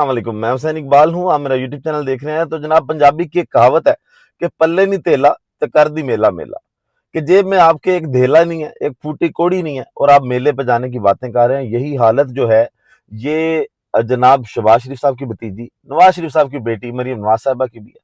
السلام علیکم، میں حسین اقبال ہوں. آپ میرا یوٹیوب چینل دیکھ رہے ہیں. تو جناب پنجابی کی ایک کہاوت ہے کہ پلے نہیں تیلا تو کر دی میلا میلا، کہ جیب میں آپ کے ایک دھیلا نہیں ہے، ایک پھوٹی کوڑی نہیں ہے اور آپ میلے پہ جانے کی باتیں کر رہے ہیں. یہی حالت جو ہے یہ جناب شہباز شریف صاحب کی بھتیجی نواز شریف صاحب کی بیٹی مریم نواز صاحبہ کی بھی ہے.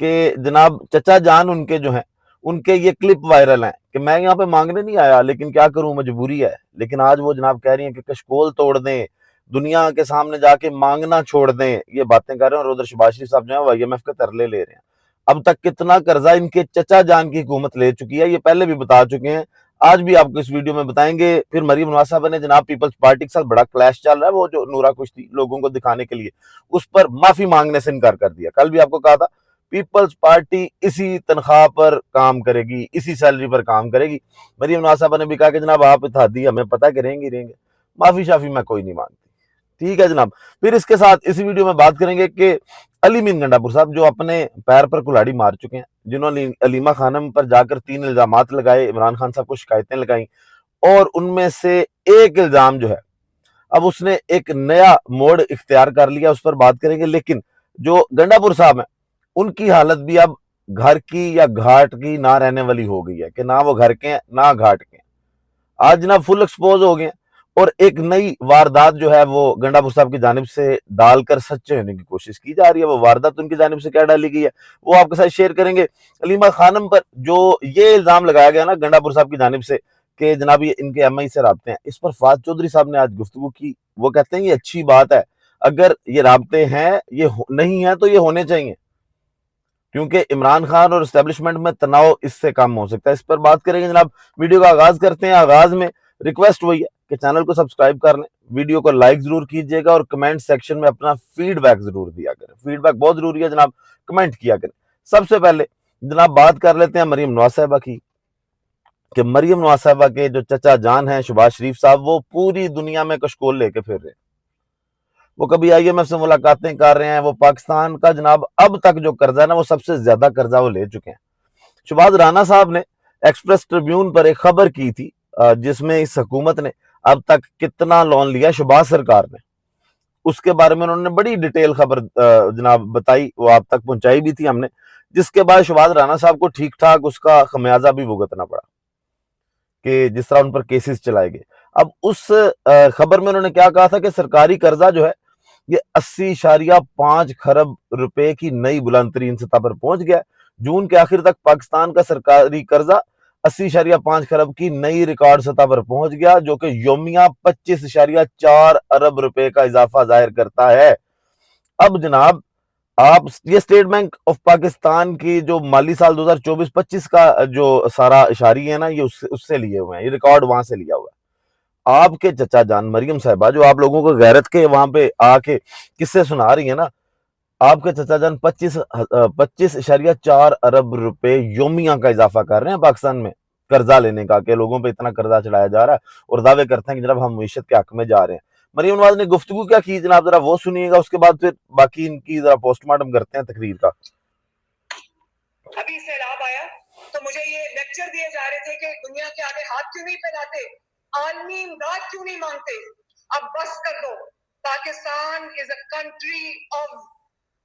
کہ جناب چچا جان ان کے جو ہیں، ان کے یہ کلپ وائرل ہیں کہ میں یہاں پہ مانگنے نہیں آیا لیکن کیا کروں، مجبوری ہے. لیکن آج وہ جناب کہہ رہی ہیں کہ کشکول توڑ دیں، دنیا کے سامنے جا کے مانگنا چھوڑ دیں، یہ باتیں کر رہے ہیں. اور ادھر شہباز شریف صاحب جو ہیں وہ آئی ایم ایف کے ترلے لے رہے ہیں. اب تک کتنا قرضہ ان کے چچا جان کی حکومت لے چکی ہے، یہ پہلے بھی بتا چکے ہیں، آج بھی آپ کو اس ویڈیو میں بتائیں گے. پھر مریم نواز صاحبہ نے جناب پیپلز پارٹی کے ساتھ بڑا کلیش چل رہا ہے، وہ جو نورا کشتی لوگوں کو دکھانے کے لیے اس پر معافی مانگنے سے انکار کر دیا. کل بھی آپ کو کہا تھا پیپلز پارٹی اسی تنخواہ پر کام کرے گی، اسی سیلری پر کام کرے گی. مریم نواز صاحبہ نے بھی کہا کہ جناب آپ اتحادی ہمیں پتہ کہ رہیں گے، معافی شافی میں کوئی نہیں مانگتی. ٹھیک ہے جناب. پھر اس کے ساتھ اسی ویڈیو میں بات کریں گے کہ علی مین گنڈا صاحب جو اپنے پیر پر کلاڑی مار چکے ہیں، جنہوں نے علیمہ خانم پر جا کر 3 الزامات لگائے، عمران خان صاحب کو شکایتیں لگائیں، اور ان میں سے ایک الزام جو ہے اب اس نے ایک نیا موڑ اختیار کر لیا، اس پر بات کریں گے. لیکن جو گنڈا پور صاحب ہیں ان کی حالت بھی اب گھر کی یا گھاٹ کی نہ رہنے والی ہو گئی ہے، کہ نہ وہ گھر کے ہیں نہ گھاٹ کے ہیں. آج جناب فل ایکسپوز ہو گئے ہیں اور ایک نئی واردات جو ہے وہ گنڈا پور صاحب کی جانب سے ڈال کر سچے ہونے کی کوشش کی جا رہی ہے. وہ واردات ان کی جانب سے کیا ڈالی گئی ہے وہ آپ کے ساتھ شیئر کریں گے. علیمہ خانم پر جو یہ الزام لگایا گیا نا گنڈا پور صاحب کی جانب سے کہ جناب یہ ان کے ایم آئی سے رابطے ہیں، اس پر فہد چودھری صاحب نے آج گفتگو کی. وہ کہتے ہیں یہ اچھی بات ہے، اگر یہ رابطے ہیں، یہ نہیں ہیں تو یہ ہونے چاہیے، کیونکہ عمران خان اور اسٹیبلشمنٹ میں تناؤ اس سے کم ہو سکتا ہے. اس پر بات کریں گے جناب. ویڈیو کا آغاز کرتے ہیں. آغاز میں ریکویسٹ وہی ہے کہ چینل کو سبسکرائب کر لیں، ویڈیو کو لائک ضرور کیجئے گا اور کمنٹ سیکشن میں اپنا فیڈ بیک ضرور دیا کریں. فیڈ بیک بہت ضروری ہے جناب، کمنٹ کیا کریں. سب سے پہلے جناب بات کر لیتے ہیں مریم نواز صاحبہ کی، کہ مریم نواز صاحبہ کے جو چچا جان ہیں شہباز شریف صاحب، وہ پوری دنیا میں کشکول لے کے پھر رہے ہیں. وہ کبھی آئی ایم ایف سے ملاقاتیں کر رہے ہیں. وہ پاکستان کا جناب اب تک جو قرضہ ہے نا وہ سب سے زیادہ قرضہ وہ لے چکے ہیں. شہباز رانا صاحب نے ایکسپریس ٹریبیون پر ایک خبر کی تھی جس میں اس حکومت نے اب تک کتنا لون لیا شہباز سرکار نے، اس کے بارے میں انہوں نے بڑی ڈیٹیل خبر جناب بتائی، وہ آپ تک پہنچائی بھی تھی ہم نے، جس کے بعد شہباز رانا صاحب کو ٹھیک ٹھاک اس کا خمیازہ بھی بھگتنا پڑا کہ جس طرح ان پر کیسز چلائے گئے. اب اس خبر میں انہوں نے کیا کہا تھا کہ سرکاری قرضہ جو ہے یہ 80.5 کھرب روپے کی نئی بلند ترین سطح پر پہنچ گیا. جون کے آخر تک پاکستان کا سرکاری قرضہ 80.5 کھرب کی نئی ریکارڈ سطح پر پہنچ گیا، جو کہ یومیہ 25.4 ارب روپے کا اضافہ ظاہر کرتا ہے. اب جناب آپ یہ اسٹیٹ بینک آف پاکستان کی جو مالی سال 2024-25 کا جو سارا اشاری ہے نا، یہ اس سے لیے ہوئے ہیں، یہ ریکارڈ وہاں سے لیا ہوا ہے. آپ کے چچا جان مریم صاحبہ جو آپ لوگوں کو غیرت کے وہاں پہ آ کے قصے سنا رہی ہیں نا، آپ کے چچا جان 25.4 ارب روپے یومیہ کا اضافہ کر رہے ہیں پاکستان میں قرضہ لینے کا، کہ لوگوں پہ اتنا قرضہ چڑھایا جا رہا ہے اور دعوے کرتے ہیں کہ جناب ہم معیشت کے حق میں جا رہے ہیں. مریم نواز نے گفتگو کیا کی جناب ذرا وہ سنیے گا، اس کے بعد پھر باقی ان کی ذرا پوسٹ مارٹم کرتے ہیں تقریر کا. ابھی سیلاب آیا تو مجھے یہ لیکچر دیے جا رہے تھے کہ دنیا کے آگے ہاتھ کیوں نہیں پھیلاتے، عالمی امداد کیوں نہیں مانگتے. اب بس کر دو. Pakistan is a country of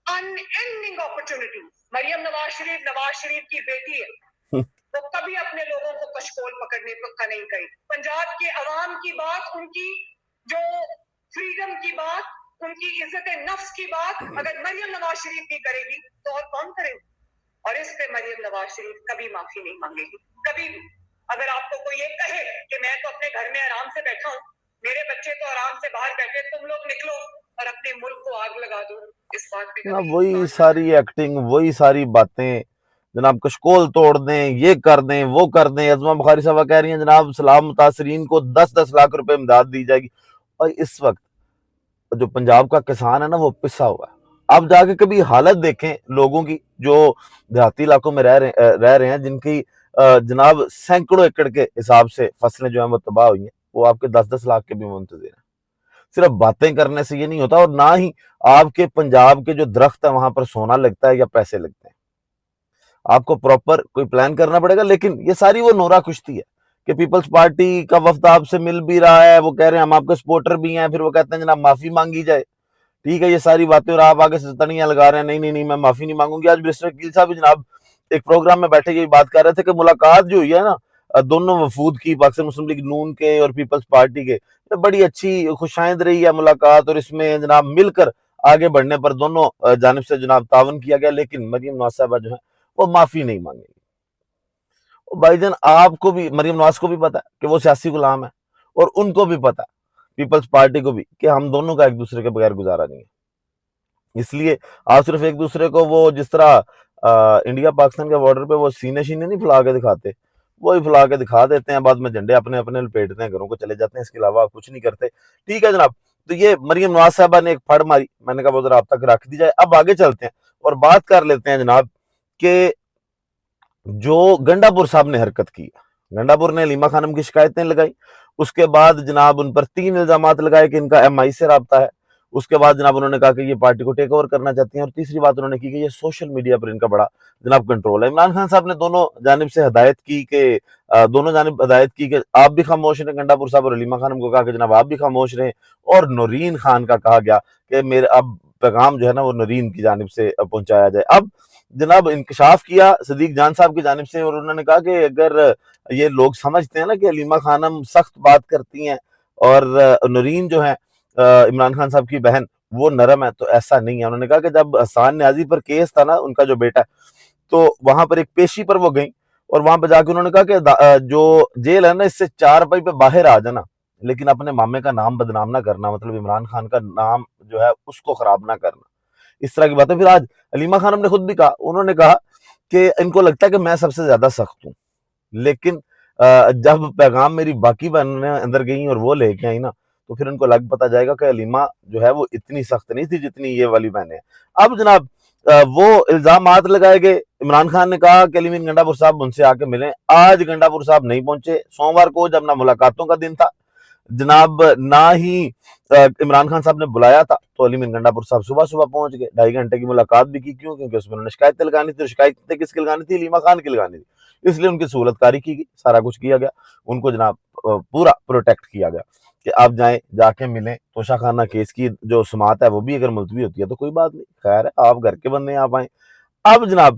unending opportunity. Maryam Nawaz Sharif کی بیٹی ہے، وہ کبھی اپنے لوگوں کو کشکول پکڑنے کا نہیں کہی. پنجاب کے عوام کی بات، ان کی جو فریڈم کی بات، ان کی عزت نفس کی بات اگر مریم نواز شریف نہیں کرے گی تو اور کون کرے گی؟ اور اس پہ مریم نواز شریف کبھی معافی نہیں مانگے گی، کبھی بھی. اگر آپ کو کوئی یہ کہے کہ میں تو اپنے گھر میں آرام سے بیٹھا ہوں، میرے بچے تو آرام سے باہر بیٹھے، تم لوگ نکلو اور اپنے ملک کو آگ لگا دو، اس بات پہ جناب وہی ساری ایکٹنگ، وہی ساری باتیں جناب، کشکول توڑ دیں، یہ کر دیں، وہ کر دیں. عظمہ بخاری صاحبہ کہہ رہی ہیں جناب سیلاب متاثرین کو 10-10 لاکھ روپے امداد دی جائے گی. اور اس وقت جو پنجاب کا کسان ہے نا وہ پسا ہوا ہے. آپ جا کے کبھی حالت دیکھیں لوگوں کی جو دیہاتی علاقوں میں رہ رہے ہیں، جن کی جناب سینکڑوں ایکڑ کے حساب سے فصلیں جو ہیں وہ تباہ ہوئی ہیں، وہ آپ کے 10-10 لاکھ کے بھی منتظر ہیں. صرف باتیں کرنے سے یہ نہیں ہوتا، اور نہ ہی آپ کے پنجاب کے جو درخت ہیں وہاں پر سونا لگتا ہے یا پیسے لگتے ہیں. آپ کو پراپر کوئی پلان کرنا پڑے گا. لیکن یہ ساری وہ نورا کشتی ہے کہ پیپلز پارٹی کا وفد آپ سے مل بھی رہا ہے، وہ کہہ رہے ہیں ہم آپ کے سپورٹر بھی ہیں، پھر وہ کہتے ہیں جناب معافی مانگی جائے. ٹھیک ہے یہ ساری باتیں اور آپ آگے سے تنیاں لگا رہے ہیں نہیں نہیں نہیں میں معافی نہیں مانگوں گی. آج برسٹر وکیل صاحب بھی جناب ایک پروگرام میں بیٹھے یہ بات کر رہے تھے کہ ملاقات جو ہوئی ہے نا دونوں وفود کی, پاکستان مسلم لیگ نون کے اور پیپلز پارٹی کے, بڑی اچھی خوشائند رہی ہے ملاقات, اور اس میں جناب مل کر آگے بڑھنے پر دونوں جانب سے جناب تعاون کیا گیا. لیکن مریم نواز صاحبہ جو ہے وہ معافی نہیں مانگے گی. بھائی جان آپ کو بھی, مریم نواز کو بھی پتا ہے کہ وہ سیاسی غلام ہے, اور ان کو بھی پتا ہے پیپلز پارٹی کو بھی کہ ہم دونوں کا ایک دوسرے کے بغیر گزارا نہیں ہے. اس لیے آپ صرف ایک دوسرے کو وہ جس طرح انڈیا پاکستان کے بارڈر پہ وہ سینے شینے نہیں پھلا کے دکھاتے, وہی پھلا کے دکھا دیتے ہیں, بعد میں جھنڈے اپنے اپنے لپیٹتے ہیں, گھروں کو چلے جاتے ہیں, اس کے علاوہ آپ کچھ نہیں کرتے. ٹھیک ہے جناب, تو یہ مریم نواز صاحبہ نے ایک پھڑ ماری, میں نے کہا وہ ذرا آپ تک رکھ دی جائے. اب آگے چلتے ہیں اور بات کر لیتے ہیں جناب کہ جو گنڈا پور صاحب نے حرکت کی, گنڈا پور نے علیمہ خانم کی شکایتیں لگائی, اس کے بعد جناب ان پر 3 الزامات لگائے کہ ان کا ایم آئی سے رابطہ ہے. اس کے بعد جناب انہوں نے کہا کہ یہ پارٹی کو ٹیک اوور کرنا چاہتی ہیں, اور تیسری بات انہوں نے کی کہ یہ سوشل میڈیا پر ان کا بڑا جناب کنٹرول ہے. عمران خان صاحب نے دونوں جانب سے ہدایت کی کہ آپ بھی خاموش رہیں, گنڈا پور صاحب اور علیمہ خانم کو کہا کہ جناب آپ بھی خاموش رہیں, اور نورین خان کا کہا گیا کہ میرے اب پیغام جو ہے نا وہ نورین کی جانب سے پہنچایا جائے. اب جناب انکشاف کیا صدیق جان صاحب کی جانب سے, اور انہوں نے کہا کہ اگر یہ لوگ سمجھتے ہیں نا کہ علیمہ خانم سخت بات کرتی ہیں اور نورین جو ہے عمران خان صاحب کی بہن وہ نرم ہے, تو ایسا نہیں ہے. انہوں نے کہا کہ جب حسان نیازی پر کیس تھا نا ان کا جو بیٹا ہے, تو وہاں پر ایک پیشی پر وہ گئیں, اور وہاں پہ جا کے انہوں نے کہا کہ جو جیل ہے نا اس سے 4 پائی پہ باہر آ جانا, لیکن اپنے مامے کا نام بدنام نہ کرنا, مطلب عمران خان کا نام جو ہے اس کو خراب نہ کرنا, اس طرح کی باتیں. پھر آج علیمہ خانم نے خود بھی کہا, انہوں نے کہا کہ ان کو لگتا ہے کہ میں سب سے زیادہ سخت ہوں, لیکن جب پیغام میری باقی بہنیں اندر گئیں اور وہ لے کے آئی نا, تو پھر ان کو لگ پتا جائے گا کہ علیمہ جو ہے وہ اتنی سخت نہیں تھی جتنی یہ والی بہنیں ہیں. اب جناب وہ الزامات لگائے گئے. عمران خان نے کہا کہ علی گنڈا پور صاحب ان سے آ کے ملیں. آج گنڈا پور صاحب نہیں پہنچے. سوموار کو جب نہ ملاقاتوں کا دن تھا جناب, نہ ہی عمران خان صاحب نے بلایا تھا, تو علی گنڈا پور صاحب صبح پہنچ گئے. 2.5 گھنٹے کی ملاقات بھی کی, کیوں؟ کیونکہ اس میں انہوں نے شکایتیں لگانی تھی. شکایتیں کس کی لگانی تھی؟ علیمہ خان کی لگانی تھی. اس لیے ان کی سہولت کاری کی گئی, سارا کچھ کیا گیا, ان کو جناب پورا پروٹیکٹ کیا گیا کہ آپ جائیں, جا کے ملیں. توشہ خانہ کیس کی جو سماعت ہے وہ بھی اگر ملتوی ہوتی ہے تو کوئی بات نہیں, خیر ہے, آپ گھر کے بندے ہیں, آپ آئیں. اب جناب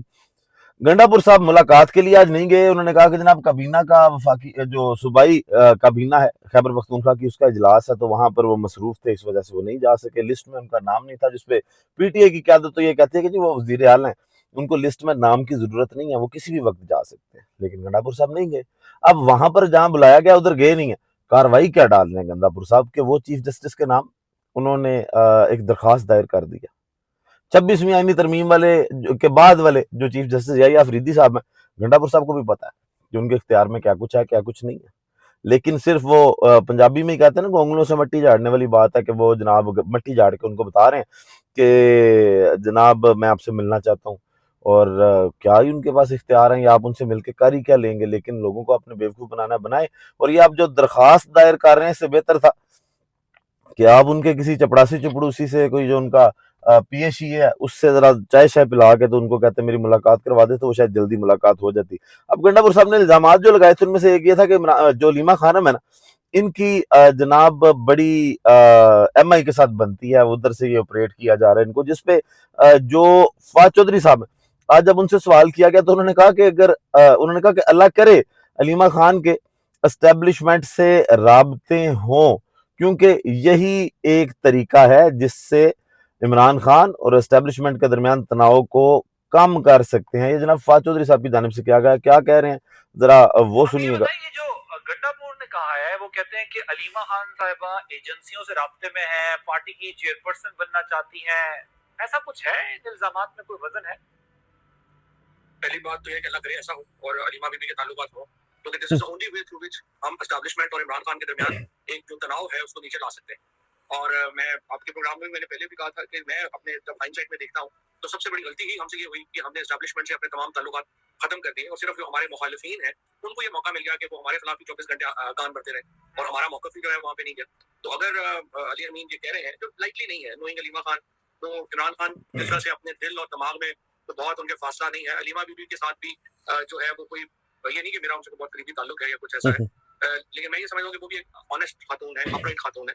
گنڈا پور صاحب ملاقات کے لیے آج نہیں گئے. انہوں نے کہا کہ جناب کابینہ کا وفاقی جو صوبائی کابینہ ہے خیبر پختونخوا کی, اس کا اجلاس ہے, تو وہاں پر وہ مصروف تھے, اس وجہ سے وہ نہیں جا سکے. لسٹ میں ان کا نام نہیں تھا, جس پہ پی ٹی اے کی قیادت تو یہ کہتی ہے کہ جی وہ وزیر اعلیٰ ہیں, ان کو لسٹ میں نام کی ضرورت نہیں ہے, وہ کسی بھی وقت جا سکتے ہیں. لیکن گنڈا پور صاحب نہیں گئے. اب وہاں پر جہاں بلایا گیا ادھر گئے نہیں ہیں. کاروائی کیا ڈال رہے ہیں گنڈا پور صاحب کہ وہ چیف جسٹس کے نام انہوں نے ایک درخواست دائر کر دیا. 26ویں آئینی ترمیم والے کے بعد والے جو چیف جسٹس یا افریدی صاحب ہیں, گنڈا پور صاحب کو بھی پتا ہے کہ ان کے اختیار میں کیا کچھ ہے کیا کچھ نہیں ہے. لیکن صرف وہ پنجابی میں ہی کہتے ہیں نا کہ انگلوں سے مٹی جھاڑنے والی بات ہے, کہ وہ جناب مٹی جھاڑ کے ان کو بتا رہے ہیں کہ جناب میں آپ سے ملنا چاہتا ہوں, اور کیا ہی ان کے پاس اختیار ہیں, یا آپ ان سے مل کے کر ہی کیا لیں گے. لیکن لوگوں کو اپنے بیوقوف بنانا بنائے. اور یہ آپ جو درخواست دائر کر رہے ہیں, اس سے بہتر تھا کہ آپ ان کے کسی چپڑاسی چپڑوسی سے, کوئی جو ان کا پی ایش ای ہے, اس سے ذرا چائے شائے پلا کے تو ان کو کہتے میری ملاقات کروا دے, تو وہ شاید جلدی ملاقات ہو جاتی. اب گنڈا پور صاحب نے الزامات جو لگائے تھے ان میں سے ایک یہ تھا کہ جو علیمہ خانم ہے نا, ان کی جناب بڑی ایم آئی کے ساتھ بنتی ہے, ادھر سے یہ آپریٹ کیا جا رہا ہے ان کو, جس پہ جو فواز چودھری صاحب ہیں, آج جب ان سے سوال کیا گیا تو انہوں نے کہا کہ اگر انہوں نے کہا کہ اللہ کرے علیمہ خان کے اسٹیبلشمنٹ سے رابطے ہوں, کیونکہ یہی ایک طریقہ ہے جس سے عمران خان اور اسٹیبلشمنٹ کے درمیان تناؤ کو کم کر سکتے ہیں. یہ جناب فواز چودھری صاحب کی جانب سے کیا گیا, کیا کہہ رہے ہیں ذرا وہ سنیے گا. یہ جو گنڈا پور نے کہا ہے وہ کہتے ہیں کہ علیمہ خان صاحبہ ایجنسیوں سے رابطے میں ہیں, پارٹی کی چیئرپرسن بننا چاہتی ہیں, ایسا کچھ ہے؟ ان الزامات میں کوئی وزن ہے؟ پہلی بات تو یہ کہ اللہ کرے ایسا ہو اور علیمہ بی بی کے تعلقات ہو, کیونکہ دس از the only way through which ہم اسٹیبلشمنٹ اور عمران خان کے درمیان ایک جو تناؤ ہے اس کو نیچے لا سکتے ہیں. اور میں آپ کے پروگرام میں نے پہلے بھی کہا تھا کہ میں اپنے جب ہائنڈ سائٹ میں دیکھتا ہوں تو سب سے بڑی غلطی ہی ہم سے یہ ہوئی کہ ہم نے اسٹیبلشمنٹ سے اپنے تمام تعلقات ختم کر دیے, اور صرف جو ہمارے مخالفین ہیں ان کو یہ موقع مل گیا کہ وہ ہمارے خلاف 24 گھنٹے کان بھرتے رہے, اور ہمارا موقف بھی جو ہے وہاں پہ نہیں گیا. تو اگر علی امین یہ کہہ رہے ہیں جو لائکلی نہیں ہے, نوئنگ علیمہ خان, تو عمران خان اس طرح سے اپنے دل اور دماغ میں تو بہت ان کے فاصلہ نہیں ہے. علیمہ بی بی کے ساتھ بھی جو ہے وہ کوئی یہ نہیں کہ میرا ان سے بہت قریبی تعلق ہے یا کچھ ایسا ہے, لیکن میں یہ سمجھتا ہوں کہ وہ بھی ایک آنیسٹ خاتون ہے, اپرائٹ خاتون ہے.